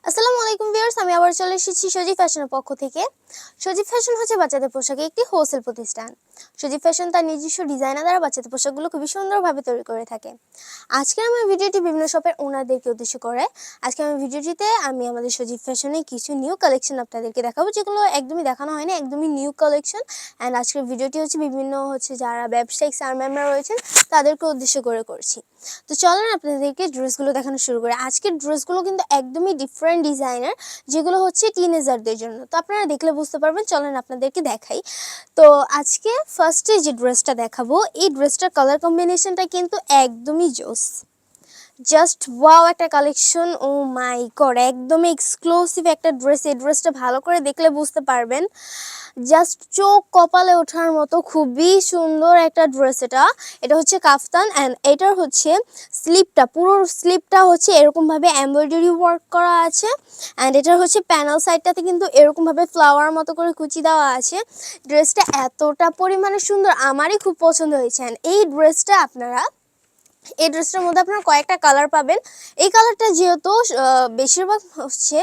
আসসালামু আলাইকুম ভিউয়ার্স, আমি আবার চলে এসেছি সজীব ফ্যাশনের পক্ষ থেকে। সজীব ফ্যাশন হচ্ছে বাচ্চাদের পোশাকের একটি হোলসেল প্রতিষ্ঠান। সজীব ফ্যাশন তার নিজস্ব ডিজাইনার দ্বারা বাচ্চাদের পোশাকগুলো খুবই সুন্দরভাবে তৈরি করে থাকে। আজকে আমার ভিডিওটি বিভিন্ন শপের ওনারদেরকে উদ্দেশ্য করে। আজকে আমার ভিডিওটিতে আমি আমাদের সজীব ফ্যাশনের কিছু নিউ কালেকশন আপনাদেরকে দেখাবো, যেগুলো একদমই দেখানো হয়নি, একদমই নিউ কালেকশন। অ্যান্ড আজকের ভিডিওটি হচ্ছে বিভিন্ন যারা ব্যবসায়িক স্যার ম্যামরা রয়েছেন তাদেরকে উদ্দেশ্য করে করছি। তো চলেন আপনাদেরকে ড্রেসগুলো দেখানো শুরু করে। আজকের ড্রেসগুলো কিন্তু একদমই ডিফারেন্ট ডিজাইনার, যেগুলো হচ্ছে টিনেজারদের জন্য। তো আপনারা দেখলে বুঝতে পারবেন, চলেন আপনাদেরকে দেখাই। তো আজকে ফার্স্টে যে ড্রেসটা দেখাবো, এই ড্রেসটার কালার কম্বিনেশনটা কিন্তু একদমই জোস। জাস্ট ওয়াও একটা কালেকশন, ও মাই গড, একদমই এক্সক্লুসিভ একটা ড্রেস। এই ড্রেসটা ভালো করে দেখলে বুঝতে পারবেন, জাস্ট চোখ কপালে ওঠার মতো খুবই সুন্দর একটা ড্রেস। এটা হচ্ছে কাফতান, অ্যান্ড এটার হচ্ছে স্লিপটা, পুরো স্লিপটা হচ্ছে এরকমভাবে এমব্রয়ডারি ওয়ার্ক করা আছে। অ্যান্ড এটার হচ্ছে প্যানেল সাইডটাতে কিন্তু এরকমভাবে ফ্লাওয়ার মতো করে কুচি দেওয়া আছে। ড্রেসটা এতটা পরিমাণে সুন্দর, আমারই খুব পছন্দ হয়েছে। অ্যান্ড এই ড্রেসটার মধ্যে আপনারা কয়েকটা কালার পাবেন। এই কালারটা যেহেতু বেশিরভাগ হচ্ছে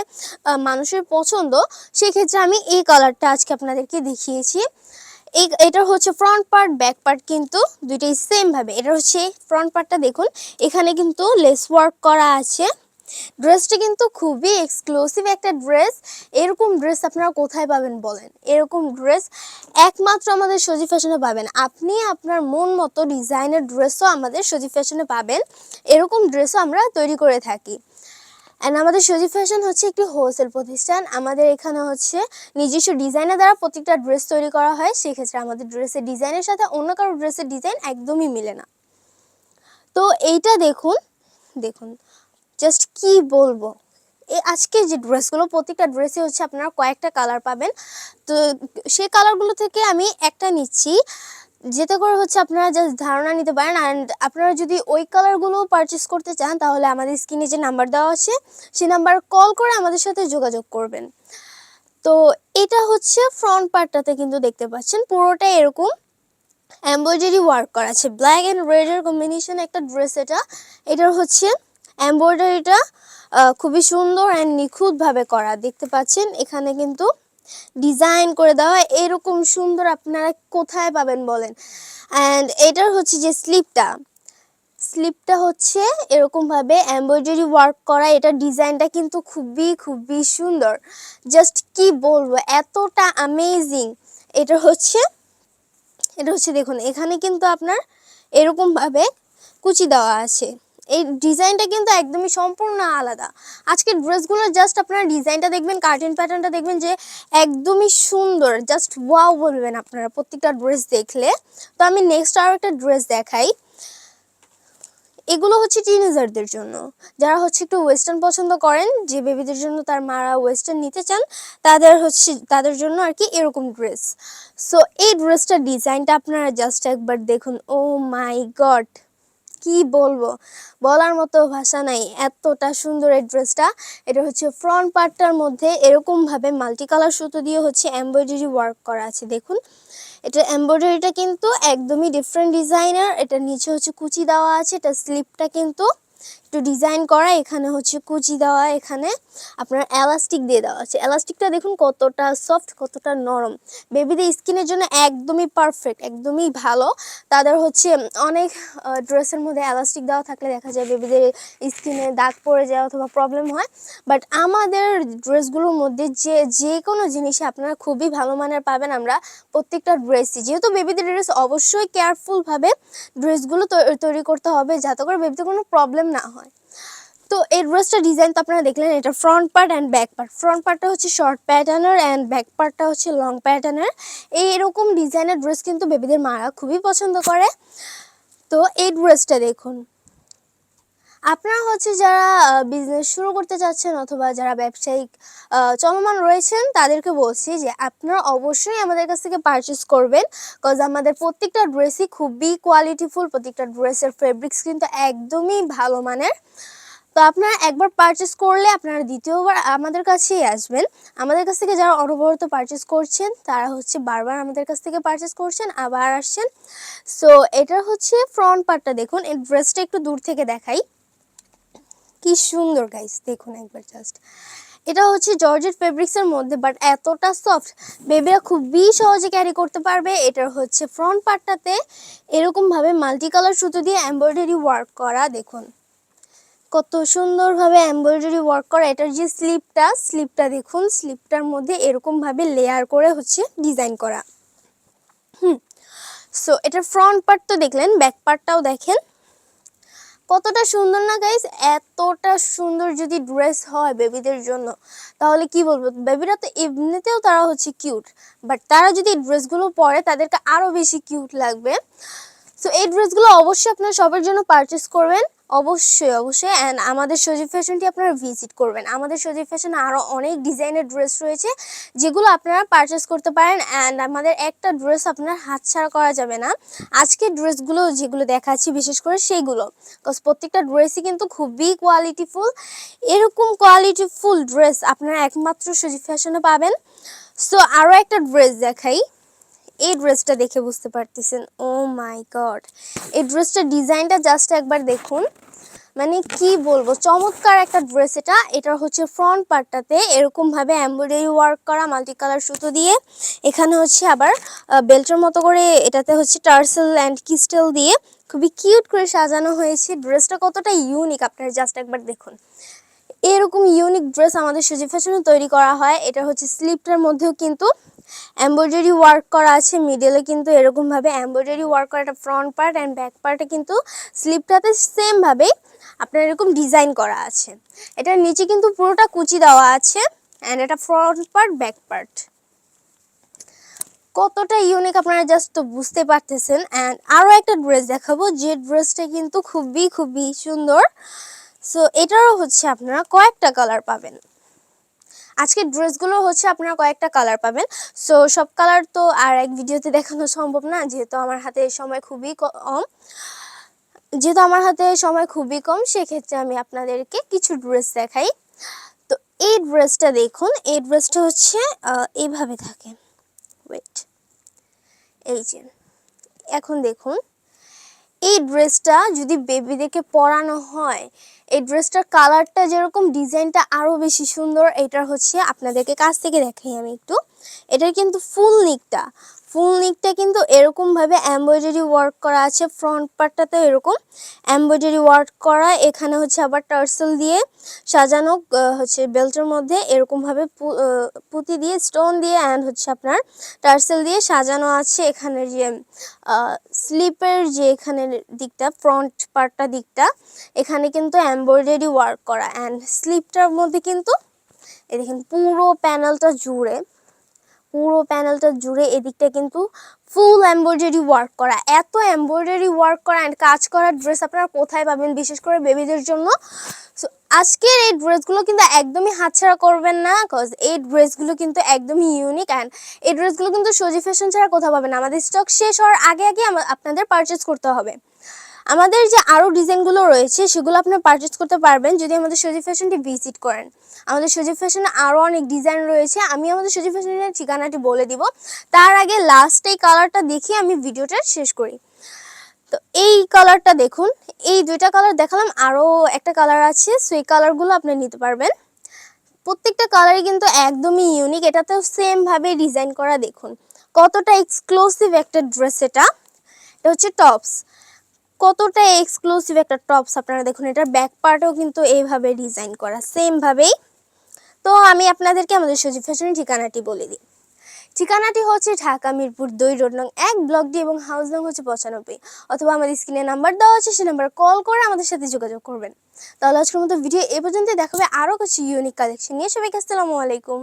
মানুষের পছন্দ, সেক্ষেত্রে আমি এই কালারটা আজকে আপনাদেরকে দেখিয়েছি। এটার হচ্ছে ফ্রন্ট পার্ট ব্যাক পার্ট কিন্তু দুইটাই সেম ভাবে। এটা হচ্ছে ফ্রন্ট পার্টটা, দেখুন এখানে কিন্তু লেস ওয়ার্ক করা আছে। ড্রেসটা কিন্তু খুবই এক্সক্লুসিভ একটা ড্রেস। এরকম ড্রেস আপনারা কোথায় পাবেন বলেন? এরকম ড্রেস একমাত্র আমাদের সজীব ফ্যাশনে পাবেন। আপনি আপনার মন মতো ডিজাইনের ড্রেসও আমাদের সজীব ফ্যাশনে পাবেন। এরকম ড্রেসও আমরা তৈরি করে থাকি। অ্যান্ড আমাদের সজীব ফ্যাশন হচ্ছে একটি হোলসেল প্রতিষ্ঠান। আমাদের এখানে হচ্ছে নিজস্ব ডিজাইনের দ্বারা প্রত্যেকটা ড্রেস তৈরি করা হয়। সেক্ষেত্রে আমাদের ড্রেসের ডিজাইনের সাথে অন্য কারো ড্রেসের ডিজাইন একদমই মিলে না। তো এইটা দেখুন, দেখুন জাস্ট কি বলবো, আজকে যে ড্রেসগুলো, প্রত্যেকটা ড্রেসে হচ্ছে আপনারা কয়েকটা কালার পাবেন। তো সেই কালারগুলো থেকে আমি একটা নিচ্ছি, যেতে করে হচ্ছে আপনারা জাস্ট ধারণা নিতে পারেন। অ্যান্ড আপনারা যদি ওই কালারগুলো পারচেস করতে চান, তাহলে আমাদের স্ক্রিনে যে নাম্বার দেওয়া আছে সেই নাম্বার কল করে আমাদের সাথে যোগাযোগ করবেন। তো এটা হচ্ছে ফ্রন্ট পার্টটাতে কিন্তু দেখতে পাচ্ছেন পুরোটা এরকম এমব্রয়ডারি ওয়ার্ক করা আছে, ব্ল্যাক অ্যান্ড রেডের কম্বিনেশন একটা ড্রেস। এটার হচ্ছে এমব্রয়ডারিটা খুবই সুন্দর অ্যান্ড নিখুঁতভাবে করা, দেখতে পাচ্ছেন। এখানে কিন্তু ডিজাইন করে দেওয়া, এরকম সুন্দর আপনারা কোথায় পাবেন বলেন? অ্যান্ড এটার হচ্ছে যে স্লিপটা হচ্ছে এরকমভাবে এমব্রয়ডারি ওয়ার্ক করা। এটা ডিজাইনটা কিন্তু খুবই খুবই সুন্দর, জাস্ট কি বলবো, এতটা অ্যামেজিং। এটা হচ্ছে দেখুন, এখানে কিন্তু আপনার এরকমভাবে কুচি দেওয়া আছে। এই ডিজাইনটা কিন্তু একদমই সম্পূর্ণ আলাদা। আজকের ড্রেসগুলো জাস্ট আপনারা ডিজাইনটা দেখবেন, কার্টেন প্যাটার্নটা দেখবেন, যে একদমই সুন্দর, জাস্ট ওয়াও বলবেন আপনারা প্রত্যেকটা ড্রেস দেখলে। তো আমি নেক্সট আরও একটা ড্রেস দেখাই। এগুলো হচ্ছে টিনেজারদের জন্য, যারা হচ্ছে একটু ওয়েস্টার্ন পছন্দ করেন, যে বেবিদের জন্য তার মারা ওয়েস্টার্ন নিতে চান, তাদের জন্য আর কি এরকম ড্রেস। সো এই ড্রেসটার ডিজাইনটা আপনারা জাস্ট একবার দেখুন। ও মাই গড, কি বলবো, বলার মতো ভাষা নাই, এতটা সুন্দর এই ড্রেসটা। এটা হচ্ছে ফ্রন্ট পার্টটার মধ্যে এরকমভাবে মাল্টি কালার সুতো দিয়ে হচ্ছে এমব্রয়ডারি ওয়ার্ক করা আছে, দেখুন। এটা এমব্রয়ডারিটা কিন্তু একদমই ডিফারেন্ট ডিজাইনার। এটা নিচে হচ্ছে কুচি দেওয়া আছে। এটা স্লিপটা কিন্তু একটু ডিজাইন করা, এখানে হচ্ছে কুচি দেওয়া, এখানে আপনার এলাস্টিক দিয়ে দেওয়া আছে। এলাস্টিকটা দেখুন কতটা সফট, কতটা নরম। বেবিদের স্কিনের জন্য একদমই পারফেক্ট, একদমই ভালো। তাদের হচ্ছে অনেক ড্রেসের মধ্যে এলাস্টিক দেওয়া থাকলে দেখা যায় বেবিদের স্কিনে দাগ পড়ে যায় অথবা প্রবলেম হয়। বাট আমাদের ড্রেসগুলোর মধ্যে যে কোনো জিনিসে আপনারা খুবই ভালো মানের পাবেন। আমরা প্রত্যেকটা ড্রেসই, যেহেতু বেবিদের ড্রেস, অবশ্যই কেয়ারফুলভাবে ড্রেসগুলো তৈরি করতে হবে, যাতে করে বেবিতে কোনো প্রবলেম না হয়। তো এই ড্রেসটা ডিজাইন তো আপনারা দেখলেন। এটা front part and back part. Front পার্টটা হচ্ছে শর্ট প্যাটার্নের অ্যান্ড ব্যাক পার্টটা হচ্ছে লং প্যাটার্নের। এইরকম ডিজাইনের ড্রেস কিন্তু বেবিদের মারা খুবই পছন্দ করে। তো এই ড্রেসটা দেখুন, আপনারা হচ্ছে যারা বিজনেস শুরু করতে চাচ্ছেন অথবা যারা ব্যবসায়িক চলমান রয়েছেন, তাদেরকে বলছি যে আপনারা অবশ্যই আমাদের কাছ থেকে পারচেস করবেন, কজ আমাদের প্রত্যেকটা ড্রেসই খুবই কোয়ালিটিফুল। প্রত্যেকটা ড্রেসের ফেব্রিক্স কিন্তু একদমই ভালো মানের। তো আপনারা একবার পারচেস করলে আপনারা দ্বিতীয়বার আমাদের কাছেই আসবেন। আমাদের কাছ থেকে যারা অনবরত পারচেস করছেন, তারা হচ্ছে বারবার আমাদের কাছ থেকে পারচেস করছেন, আবার আসছেন। সো এটা হচ্ছে ফ্রন্ট পার্টটা, দেখুন। এই ড্রেসটা একটু দূর থেকে দেখাই, কি সুন্দর গাইস, দেখুন একবার জাস্ট। এটা হচ্ছে জর্জেট ফেব্রিক্স এর মধ্যে, বাট এতটা সফট, বেবিরা খুবই সহজে ক্যারি করতে পারবে। এটার হচ্ছে ফ্রন্ট পার্টটাতে এরকম ভাবে মাল্টি কালার সুতো দিয়ে এমব্রয়ডারি ওয়ার্ক করা, দেখুন কত সুন্দরভাবে এমব্রয়ডারি ওয়ার্ক করা। এটার যে স্লিপটা দেখুন, স্লিপটার মধ্যে এরকম ভাবে লেয়ার করে হচ্ছে ডিজাইন করা। সো এটার ফ্রন্ট পার্ট তো দেখলেন, ব্যাক পার্টটাও দেখেন কতটা সুন্দর না গাইস। এতটা সুন্দর যদি ড্রেস হয় বেবিদের জন্য, তাহলে কি বলবো, বেবিরা তো এমনিতেও তারা হচ্ছে কিউট, বাট তারা যদি ড্রেসগুলো পরে তাদেরকে আরো বেশি কিউট লাগবে। সো এই ড্রেসগুলো অবশ্যই আপনারা সবার জন্য পারচেস করবেন, অবশ্যই। অ্যান্ড আমাদের সজীব ফ্যাশনটি আপনারা ভিজিট করবেন। আমাদের সজীব ফ্যাশনে আরও অনেক ডিজাইনের ড্রেস রয়েছে যেগুলো আপনারা পারচেস করতে পারেন। অ্যান্ড আমাদের একটা ড্রেস আপনার হাতছাড়া করা যাবে না। আজকের ড্রেসগুলো যেগুলো দেখাচ্ছি বিশেষ করে সেইগুলো, বিকজ প্রত্যেকটা ড্রেসই কিন্তু খুবই কোয়ালিটিফুল। এরকম কোয়ালিটিফুল ড্রেস আপনারা একমাত্র সজীব ফ্যাশনে পাবেন। সো আরও একটা ড্রেস দেখাই। এই ড্রেসটা দেখে বুঝতে পারতেছেন, ও মাই গড, এই ড্রেসটা ডিজাইনটা জাস্ট একবার দেখুন, মানে কি বলবো, চমৎকার একটা ড্রেস। এটার হচ্ছে ফ্রন্ট পার্টটাতে এরকম ভাবে এমব্রয়ডারি ওয়ার্ক করা মাল্টি কালার সুতো দিয়ে, এখানে হচ্ছে আবার বেল্টের মতো করে এটাতে হচ্ছে টার্সেল অ্যান্ড ক্রিস্টাল দিয়ে খুবই কিউট করে সাজানো হয়েছে। ড্রেসটা কতটা ইউনিক আপনারা জাস্ট একবার দেখুন। এরকম ইউনিক ড্রেস আমাদের সজীব ফ্যাশনে তৈরি করা হয়। এটা হচ্ছে স্লিপটার মধ্যেও কিন্তু এমব্রয়ডারি ওয়ার্ক করা আছে, মিডলে কিন্তু এরকম ভাবে এমব্রয়ডারি ওয়ার্ক করা। এটা ফ্রন্ট পার্ট অ্যান্ড ব্যাক পার্টে কিন্তু স্লিপটাতে সেম ভাবে আপনার এরকম ডিজাইন করা আছে। এটার নিচে কিন্তু পুরোটা কুচি দেওয়া আছে। অ্যান্ড এটা ফ্রন্ট পার্ট, ব্যাক পার্ট কতটা ইউনিক আপনারা জাস্ট তো বুঝতে পারতেছেন। অ্যান্ড আরও একটা ড্রেস দেখাবো, যে ড্রেসটা কিন্তু খুবই সুন্দর। সো এটারও হচ্ছে আপনারা কয়েকটা কালার পাবেন। আজকের ড্রেসগুলো হচ্ছে আপনারা কয়েকটা কালার পাবেন। সো সব কালার তো আর এক ভিডিওতে দেখানো সম্ভব না, যেহেতু আমার হাতে সময় খুবই কম, সেক্ষেত্রে আমি আপনাদেরকে কিছু ড্রেস দেখাই। তো এই ড্রেসটা দেখুন, এই ড্রেসটা হচ্ছে এইভাবে থাকে, ওয়েট, এই যে এখন দেখুন, এই ড্রেসটা যদি বেবিদেরকে পরানো হয়, এই ড্রেসটার কালারটা যেরকম, ডিজাইনটা আরও বেশি সুন্দর। এটার হচ্ছে আপনাদেরকে কাছ থেকে দেখাই আমি একটু। এটার কিন্তু ফুল নিকটা কিন্তু এরকমভাবে এমব্রয়ডারি ওয়ার্ক করা আছে। ফ্রন্ট পার্টটাতে এরকম এমব্রয়ডারি ওয়ার্ক করা, এখানে হচ্ছে আবার টার্সেল দিয়ে সাজানো, হচ্ছে বেল্টের মধ্যে এরকমভাবে পুঁতি দিয়ে, স্টোন দিয়ে অ্যান্ড হচ্ছে আপনার টার্সেল দিয়ে সাজানো আছে। এখানে যে স্লিপের যে এখানের দিকটা, ফ্রন্ট পার্টটা দিকটা, এখানে কিন্তু এমব্রয়ডারি ওয়ার্ক করা। অ্যান্ড স্লিপটার মধ্যে কিন্তু এই দেখেন পুরো প্যানেলটা জুড়ে এদিকটা কিন্তু ফুল এমব্রয়ডারি ওয়ার্ক করা। এত এমব্রয়ডারি ওয়ার্ক করা অ্যান্ড কাজ করা ড্রেস আপনারা কোথায় পাবেন, বিশেষ করে বেবিদের জন্য। সো আজকের এই ড্রেসগুলো কিন্তু একদমই হাতছাড়া করবেন না, বিকজ এই ড্রেসগুলো কিন্তু একদমই ইউনিক। অ্যান্ড এই ড্রেসগুলো কিন্তু সজীব ফ্যাশন ছাড়া কোথাও পাবেন না। আমাদের স্টক শেষ হওয়ার আগে আপনাদের পারচেস করতে হবে। আমাদের যে আরও ডিজাইনগুলো রয়েছে সেগুলো আপনারা পারচেস করতে পারবেন যদি আমাদের সজীব ফ্যাশনটি ভিজিট করেন। আমাদের সজীব ফ্যাশনে আরও অনেক ডিজাইন রয়েছে, আমি আমাদের সজীব ফ্যাশনের ঠিকানাটি বলে দিব। তার আগে লাস্ট এই কালারটা দেখিয়ে আমি ভিডিওটা শেষ করি। তো এই কালারটা দেখুন, এই দুইটা কালার দেখালাম, আরও একটা কালার আছে। সো এই কালারগুলো আপনি নিতে পারবেন। প্রত্যেকটা কালারই কিন্তু একদমই ইউনিক। এটাতেও সেমভাবে ডিজাইন করা, দেখুন কতটা এক্সক্লুসিভ একটা ড্রেস। এটা হচ্ছে টপস, কতটা এক্সক্লুসিভ একটা টপস আপনারা দেখুন। এটার ব্যাক পার্টও কিন্তু এইভাবে ডিজাইন করা সেম ভাবেই। তো আমি আপনাদেরকে আমাদের সজীব ফ্যাশনের ঠিকানাটি বলে দিই। ঠিকানাটি হচ্ছে ঢাকা মিরপুর 2 রোড নং 1 ব্লক ডি এবং হাউস নং হচ্ছে 95, অথবা আমাদের স্ক্রিনে নাম্বার দেওয়া আছে, সেই নাম্বার কল করে আমাদের সাথে যোগাযোগ করবেন। তাহলে আজকের মতো ভিডিও এ পর্যন্ত, দেখাবে আরও কিছু ইউনিক কালেকশন নিয়ে। সবাইকে আসসালামু আলাইকুম।